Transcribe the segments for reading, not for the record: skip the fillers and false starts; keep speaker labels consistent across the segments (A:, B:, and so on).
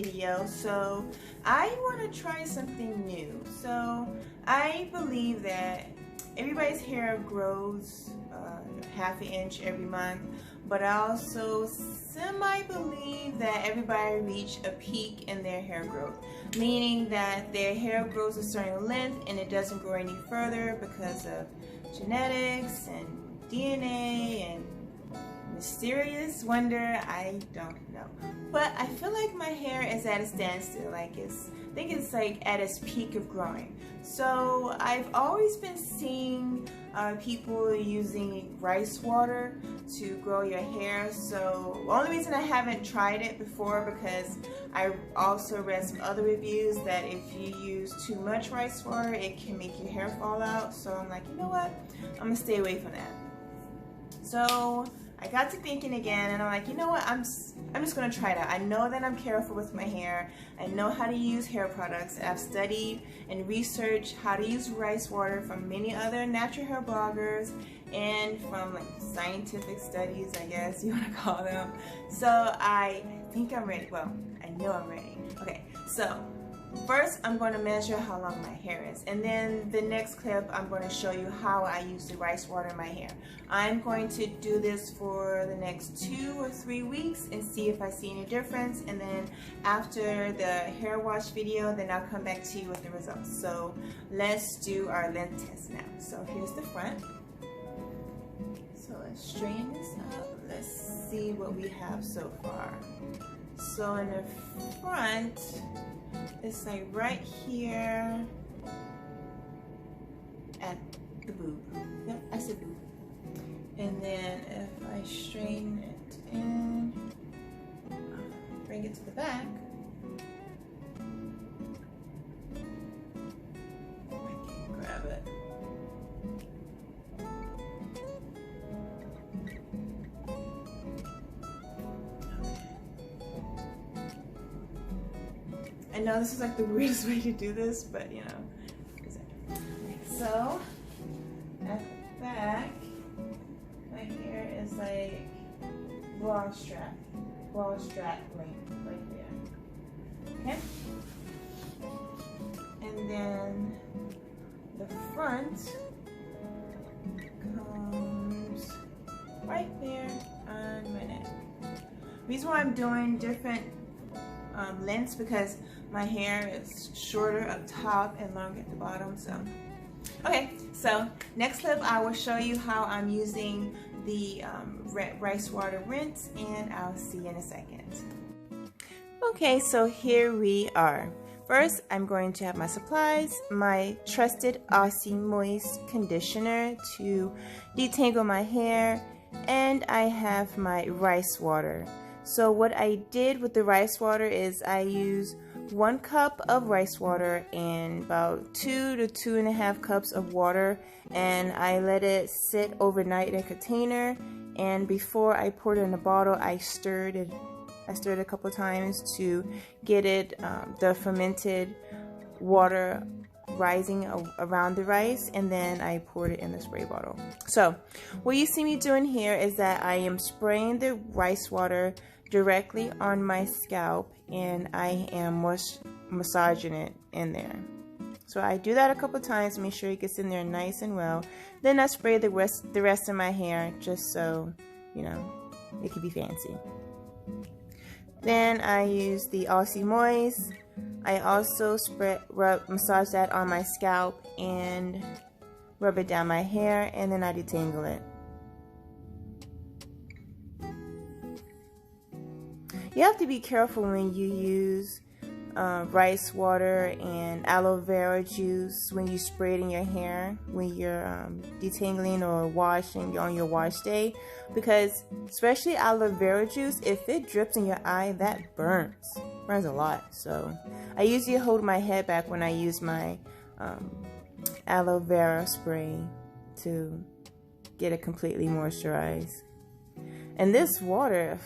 A: video. So I want to try something new. So I believe that everybody's hair grows half an inch every month, but I also semi-believe that everybody reach a peak in their hair growth, meaning that their hair grows a certain length and it doesn't grow any further because of genetics and DNA and mysterious wonder. I don't know, but I feel like my hair is at a standstill. I think it's like at its peak of growing. So I've always been seeing people using rice water to grow your hair. So the only reason I haven't tried it before, because I also read some other reviews that if you use too much rice water, it can make your hair fall out. So I'm like, you know what, I'm gonna stay away from that. So I got to thinking again, and I'm like, you know what, I'm just gonna try that. I know that I'm careful with my hair. I know how to use hair products. I've studied and researched how to use rice water from many other natural hair bloggers and from like scientific studies, I guess you want to call them. So I think I'm ready. Well, I know I'm ready. Okay, so first, I'm going to measure how long my hair is, and then the next clip I'm going to show you how I use the rice water in my hair. I'm going to do this for the next 2 or 3 weeks and see if I see any difference, and then after the hair wash video, then I'll come back to you with the results. So let's do our length test now. So here's the front. So let's straighten this up. Let's see what we have so far. So in the front, it's like right here at the boob. Yep, I said boob. And then if I straighten it in, bring it to the back, I can grab it. I know this is like the weirdest way to do this, but you know. Okay, so at the back, my hair is like bra strap length right there. Okay? And then the front comes right there on my neck. The reason why I'm doing different lengths, because my hair is shorter up top and longer at the bottom. So okay, so next clip I will show you how I'm using the rice water rinse, and I'll see you in a second. Okay, so here we are. First, I'm going to have my supplies, my trusted Aussie Moist conditioner to detangle my hair, and I have my rice water. So what I did with the rice water is I use 1 cup of rice water and about 2 to 2.5 cups of water, and I let it sit overnight in a container, and before I poured it in a bottle, I stirred it a couple times to get it the fermented water rising around the rice, and then I poured it in the spray bottle. So what you see me doing here is that I am spraying the rice water directly on my scalp, and I am massaging it in there. So I do that a couple times, make sure it gets in there nice and well. Then I spray the rest of my hair, just so you know it could be fancy. Then I use the Aussie Moist. I also massage that on my scalp and rub it down my hair, and then I detangle it. You have to be careful when you use rice water and aloe vera juice when you spray it in your hair when you're detangling or washing on your wash day, because especially aloe vera juice, if it drips in your eye, that burns a lot. So I usually hold my head back when I use my aloe vera spray to get it completely moisturized. And this water,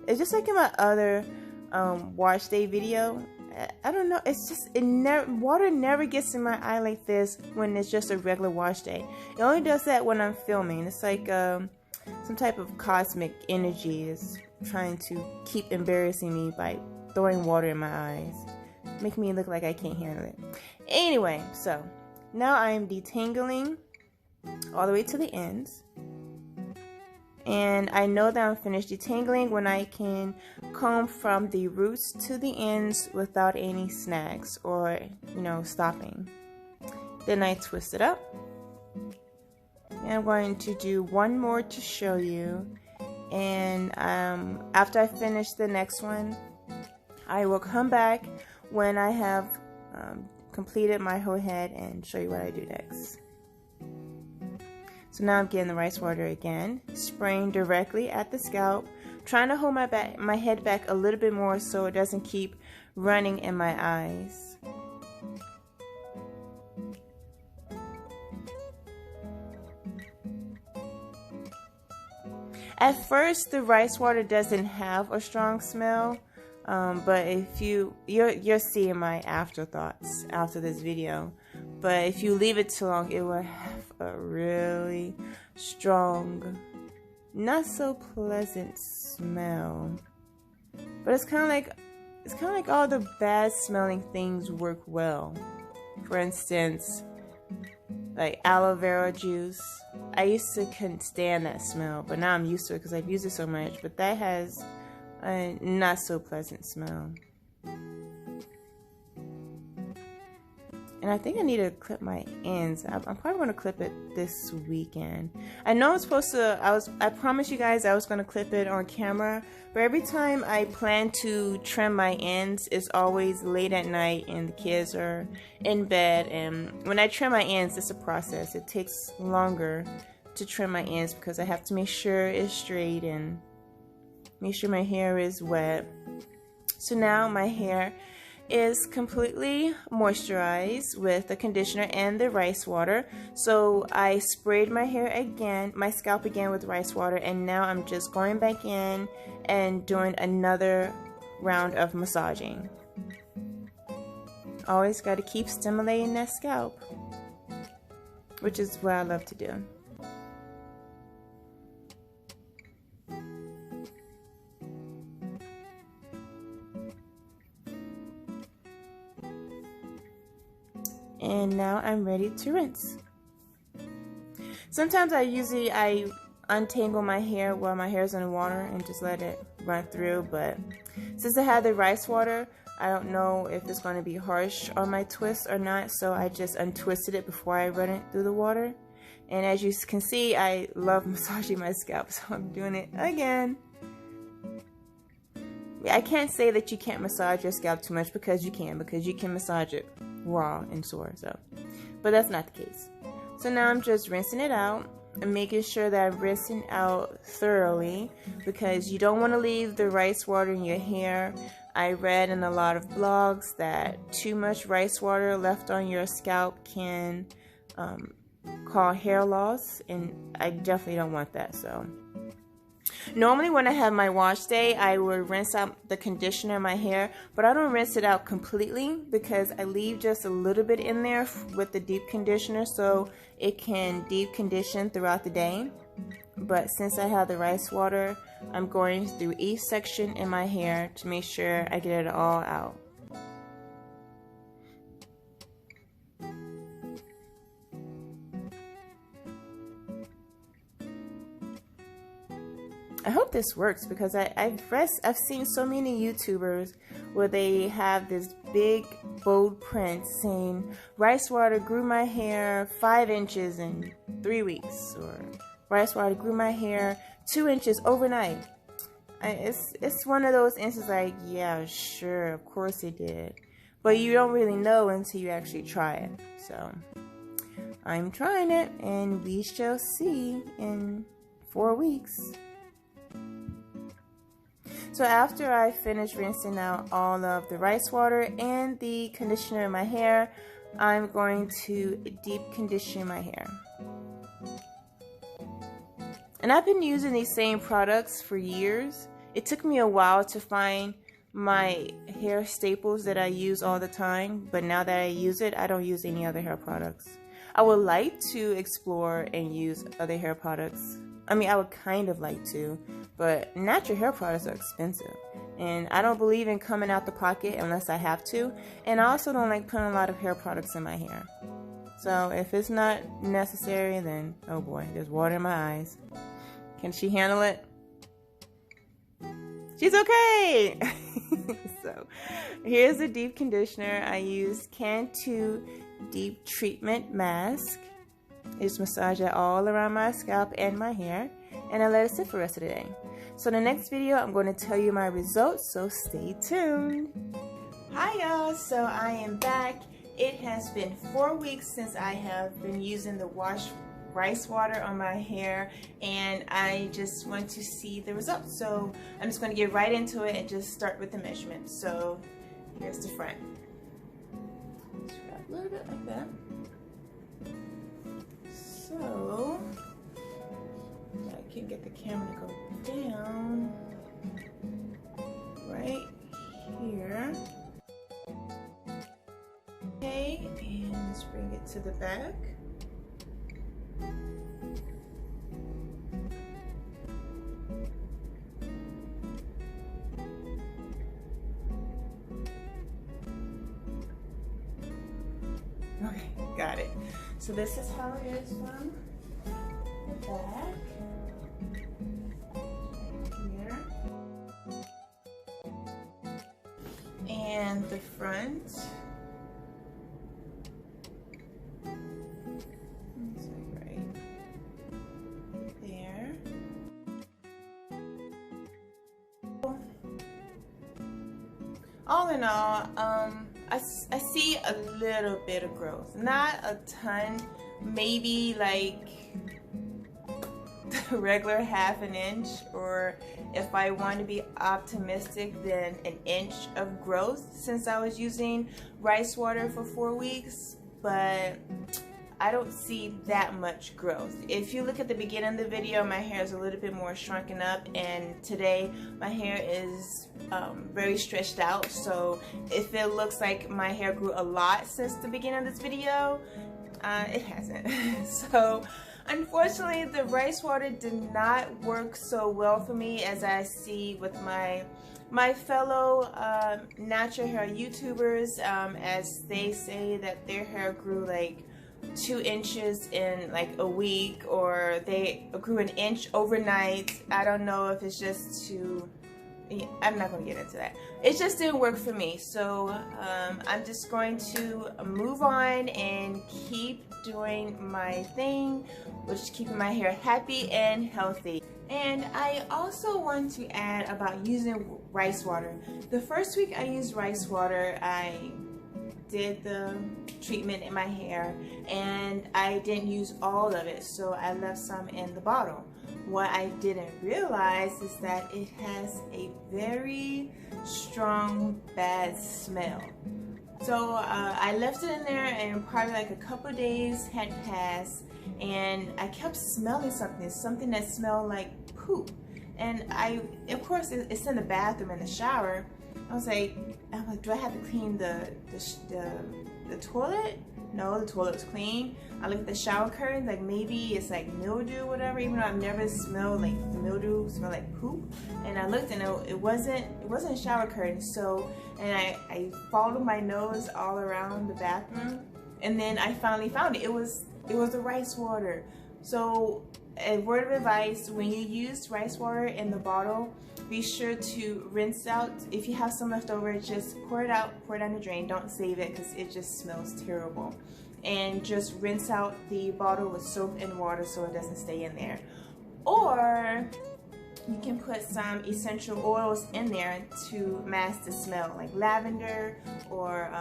A: it's just like in my other wash day video. I don't know, it's just water never gets in my eye like this when it's just a regular wash day. It only does that when I'm filming. It's like some type of cosmic energy is trying to keep embarrassing me by throwing water in my eyes, making me look like I can't handle it. Anyway, so now I am detangling all the way to the ends. And I know that I'm finished detangling when I can comb from the roots to the ends without any snags or, stopping. Then I twist it up. And I'm going to do one more to show you. And after I finish the next one, I will come back when I have completed my whole head and show you what I do next. So now I'm getting the rice water again, spraying directly at the scalp, trying to hold my head back a little bit more so it doesn't keep running in my eyes. At first, the rice water doesn't have a strong smell, but if you'll see my afterthoughts after this video. But if you leave it too long, it will have a really strong, not so pleasant smell. But it's kind of like all the bad smelling things work well. For instance, like aloe vera juice. I used to couldn't stand that smell, but now I'm used to it because I've used it so much. But that has a not so pleasant smell. And I think I need to clip my ends. I'm probably going to clip it this weekend. I know I'm supposed to, I promised you guys I was going to clip it on camera, but every time I plan to trim my ends, it's always late at night and the kids are in bed. And when I trim my ends, it's a process. It takes longer to trim my ends because I have to make sure it's straight and make sure my hair is wet. So now my hair is completely moisturized with the conditioner and the rice water. So I sprayed my hair again, my scalp again with rice water, and now I'm just going back in and doing another round of massaging. Always got to keep stimulating that scalp, which is what I love to do. And now I'm ready to rinse. Sometimes I untangle my hair while my hair's in the water and just let it run through, but since I have the rice water, I don't know if it's going to be harsh on my twist or not, so I just untwisted it before I run it through the water. And as you can see, I love massaging my scalp, so I'm doing it again. I can't say that you can't massage your scalp too much because you can massage it raw and sore, but that's not the case. So now I'm just rinsing it out and making sure that I'm rinsing out thoroughly because you don't want to leave the rice water in your hair. I read in a lot of blogs that too much rice water left on your scalp can cause hair loss, and I definitely don't want that. So normally when I have my wash day, I would rinse out the conditioner in my hair, but I don't rinse it out completely because I leave just a little bit in there with the deep conditioner so it can deep condition throughout the day. But since I have the rice water, I'm going through each section in my hair to make sure I get it all out. I hope this works because I've seen so many YouTubers where they have this big bold print saying rice water grew my hair 5 inches in 3 weeks, or rice water grew my hair 2 inches overnight. It's one of those instances like, yeah, sure, of course it did, but you don't really know until you actually try it. So I'm trying it, and we shall see in 4 weeks. So after I finish rinsing out all of the rice water and the conditioner in my hair, I'm going to deep condition my hair. And I've been using these same products for years. It took me a while to find my hair staples that I use all the time, but now that I use it, I don't use any other hair products. I would like to explore and use other hair products. I mean, I would kind of like to, but natural hair products are expensive. And I don't believe in coming out the pocket unless I have to. And I also don't like putting a lot of hair products in my hair. So if it's not necessary, then oh boy, there's water in my eyes. Can she handle it? She's okay! So here's the deep conditioner. I use Cantu Deep Treatment Mask. I just massage it all around my scalp and my hair, and I let it sit for the rest of the day. So in the next video, I'm going to tell you my results, so stay tuned. Hi y'all, so I am back. It has been 4 weeks since I have been using the wash rice water on my hair, and I just want to see the results. So I'm just going to get right into it and just start with the measurements. So here's the front. Just grab a little bit like that. So I can get the camera to go down right here. Okay, and let's bring it to the back. Okay, got it. So this is how it is from the back. Here. And the front. It's like right there. All in all, I see a little bit of growth, not a ton, maybe like the regular ½ an inch, or if I want to be optimistic, then an inch of growth since I was using rice water for 4 weeks, but I don't see that much growth. If you look at the beginning of the video, my hair is a little bit more shrunken up, and today my hair is very stretched out. So if it looks like my hair grew a lot since the beginning of this video, it hasn't. So unfortunately, the rice water did not work so well for me as I see with my fellow natural hair YouTubers, as they say that their hair grew like 2 inches in like a week, or they grew an inch overnight. I don't know if it's just too, I'm not going to get into that. It just didn't work for me. So I'm just going to move on and keep doing my thing, which is keeping my hair happy and healthy. And I also want to add about using rice water. The first week I used rice water, I did the treatment in my hair and I didn't use all of it, so I left some in the bottle. What I didn't realize is that it has a very strong bad smell. So I left it in there, and probably like a couple of days had passed, and I kept smelling something that smelled like poop. And of course it's in the bathroom, in the shower. I'm like, do I have to clean the toilet? No, the toilet was clean. I looked at the shower curtains, like maybe it's like mildew or whatever, even though I've never smelled like mildew, smell like poop. And I looked and it wasn't shower curtains. So, and I followed my nose all around the bathroom, and then I finally found it. It was the rice water. So a word of advice: when you use rice water in the bottle, be sure to rinse out. If you have some left over, just pour it out, pour it down the drain. Don't save it because it just smells terrible. And just rinse out the bottle with soap and water so it doesn't stay in there. Or you can put some essential oils in there to mask the smell, like lavender or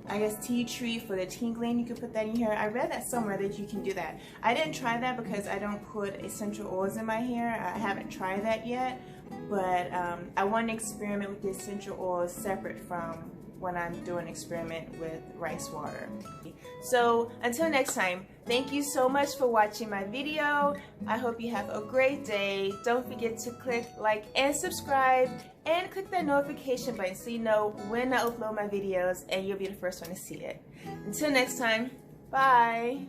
A: I guess tea tree for the tingling. You can put that in here. I read that somewhere that you can do that. I didn't try that because I don't put essential oils in my hair. I haven't tried that yet, but I want to experiment with the essential oils separate from when I'm doing an experiment with rice water. So until next time, thank you so much for watching my video. I hope you have a great day. Don't forget to click like and subscribe, and click that notification button so you know when I upload my videos and you'll be the first one to see it. Until next time, bye.